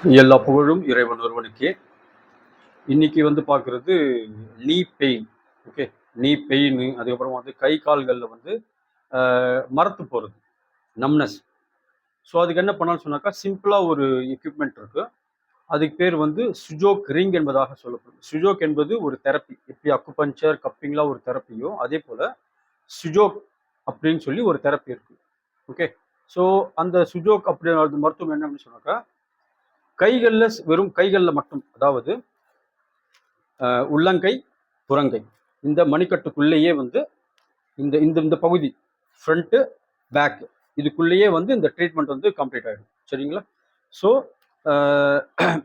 எல்லா புகழும் இறைவன் ஒருவனுக்கே. இன்னைக்கு வந்து பார்க்குறது நீ பெயின். ஓகே, நீ பெயின், அதுக்கப்புறம் வந்து கை கால்களில் வந்து மரத்து போகிறது, நம்னஸ். ஸோ அதுக்கு என்ன பண்ணலாம்னு சொன்னாக்கா, சிம்பிளாக ஒரு எக்யூப்மெண்ட் இருக்கு. அதுக்கு பேர் வந்து சுஜோக் ரிங் என்பதாக சொல்லப்படும். சுஜோக் என்பது ஒரு தெரப்பி. எப்படி அக்குபஞ்சர், கப்பிங்லாம் ஒரு தெரப்பியோ, அதே போல சுஜோக் அப்படின்னு சொல்லி ஒரு தெரப்பி இருக்கு. ஓகே, ஸோ அந்த சுஜோக் அப்படி மருத்துவம் என்ன அப்படின்னு சொன்னாக்கா, கைகளில், வெறும் கைகளில் மட்டும், அதாவது உள்ளங்கை, புறங்கை, இந்த மணிக்கட்டுக்குள்ளேயே வந்து இந்த இந்த இந்த பகுதி, ஃப்ரண்ட்டு, பேக், இதுக்குள்ளேயே வந்து இந்த ட்ரீட்மெண்ட் வந்து கம்ப்ளீட் ஆகிடும். சரிங்களா? ஸோ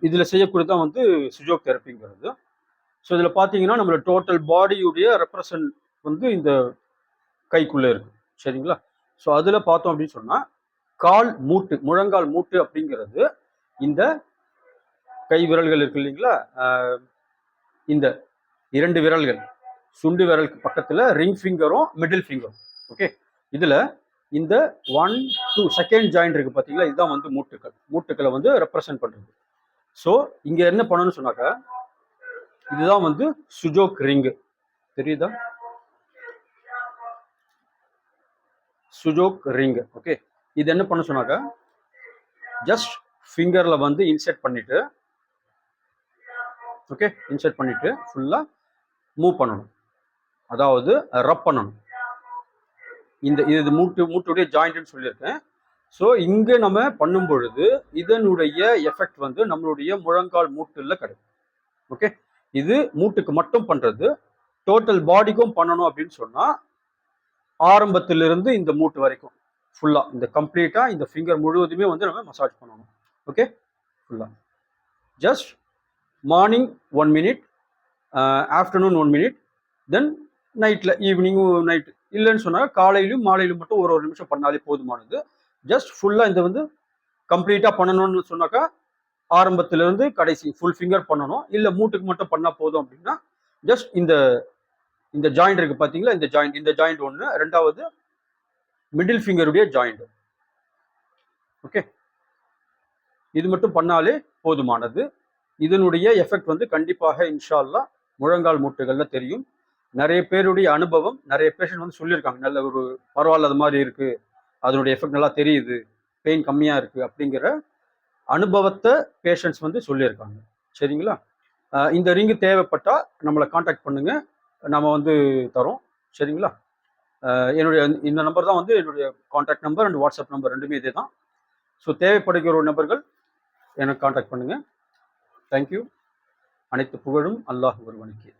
இதில் செய்யக்கூடியது தான் வந்து சுஜோக் தெரப்பிங்கிறது. ஸோ இதில் பார்த்தீங்கன்னா நம்மளோட டோட்டல் பாடியுடைய ரெப்ரசன்ட் வந்து இந்த கைக்குள்ளே இருக்கு. சரிங்களா? ஸோ அதில் பார்த்தோம் அப்படின்னு சொன்னால், கால் மூட்டு, முழங்கால் மூட்டு அப்படிங்கிறது இந்த கை விரல்கள் இருக்கு இல்லைங்களா, இந்த 2 விரல்கள், சுண்டு விரலுக்கு பக்கத்துல ரிங் ஃபிங்கரும் மிடில் ஃபிங்கரும். ஓகே, இதுல இந்த 1 2 செகண்ட் ஜாயிண்ட் இருக்கு பாத்தீங்களா, இதுதான் வந்து மூட்டுக்களை வந்து ரெப்ரசன்ட் பண்றது. ஸோ இங்க என்ன பண்ணணும்னு சொன்னாக்கா, இதுதான் வந்து சுஜோக் ரிங். தெரியுதா? Su Jok ring. ஓகே, இது என்ன பண்ண சொன்னாக்கா, ஜஸ்ட் ஃபிங்கர்ல வந்து இன்செர்ட் பண்ணிட்டு, ஓகே, இன்செர்ட் பண்ணிட்டு ஃபுல்லா மூவ் பண்ணணும், அதாவது ரப் பண்ணணும். இது மூட்டுடைய ஜாயிண்ட்னு சொல்லியிருக்கேன். ஸோ இங்கே நம்ம பண்ணும் பொழுது இதனுடைய எஃபெக்ட் வந்து நம்மளுடைய முழங்கால் மூட்டுல கிடைக்கும். ஓகே, இது மூட்டுக்கு மட்டும் பண்றது. டோட்டல் பாடிக்கும் பண்ணணும் அப்படின்னு சொன்னா, ஆரம்பத்திலிருந்து இந்த மூட்டு வரைக்கும் ஃபுல்லா, இந்த கம்ப்ளீட்டா இந்த ஃபிங்கர் முழுவதுமே வந்து நம்ம மசாஜ் பண்ணணும். ஓகே, ஃபுல்லா just morning 1 minute, afternoon 1 minute, then நைட்ல, ஈவினிங், நைட் இல்லைன்னு சொன்னா காலையிலும் மாலையிலும் மட்டும் ஒரு நிமிஷம் பண்ணாலே போதுமானது. ஜஸ்ட் ஃபுல்லா இந்த வந்து கம்ப்ளீட்டா பண்ணணும்னு சொன்னாக்கா, ஆரம்பத்திலிருந்து கடைசி ஃபுல் ஃபிங்கர் பண்ணணும். இல்ல மூட்டுக்கு மட்டும் பண்ணா போதும் அப்படின்னா, ஜஸ்ட் இந்த இந்த ஜாயிண்ட் இருக்கு பாத்தீங்களா, இந்த ஜாயிண்ட் ஒன்று, ரெண்டாவது மிடில் ஃபிங்கருடைய ஜாயிண்ட். ஓகே, இது மட்டும் பண்ணாலே போதுமானது. இதனுடைய எஃபெக்ட் வந்து கண்டிப்பாக இன்ஷா அல்லாஹ் முழங்கால் மூட்டுகள்ல தெரியும். நிறைய பேருடைய அனுபவம், நிறைய பேஷண்ட் வந்து சொல்லியிருக்காங்க, நல்ல ஒரு பரவாயில்லாத மாதிரி இருக்கு, அதனுடைய எஃபெக்ட் நல்லா தெரியுது, பெயின் கம்மியா இருக்கு அப்படிங்கிற அனுபவத்தை பேஷண்ட்ஸ் வந்து சொல்லியிருக்காங்க. சரிங்களா? இந்த ரிங்கு தேவைப்பட்டா நம்மளை காண்டாக்ட் பண்ணுங்க, நம்ம வந்து தரோம். சரிங்களா? என்னுடைய இந்த நம்பர் தான் வந்து என்னுடைய contact number and WhatsApp number, ரெண்டுமே இதே தான். ஸோ தேவைப்படுகிற நபர்கள் எனக்கு காண்டாக்ட் பண்ணுங்க. தேங்க்யூ. அனைத்து புகழும் அல்லாஹ் ஒருவனுக்கே.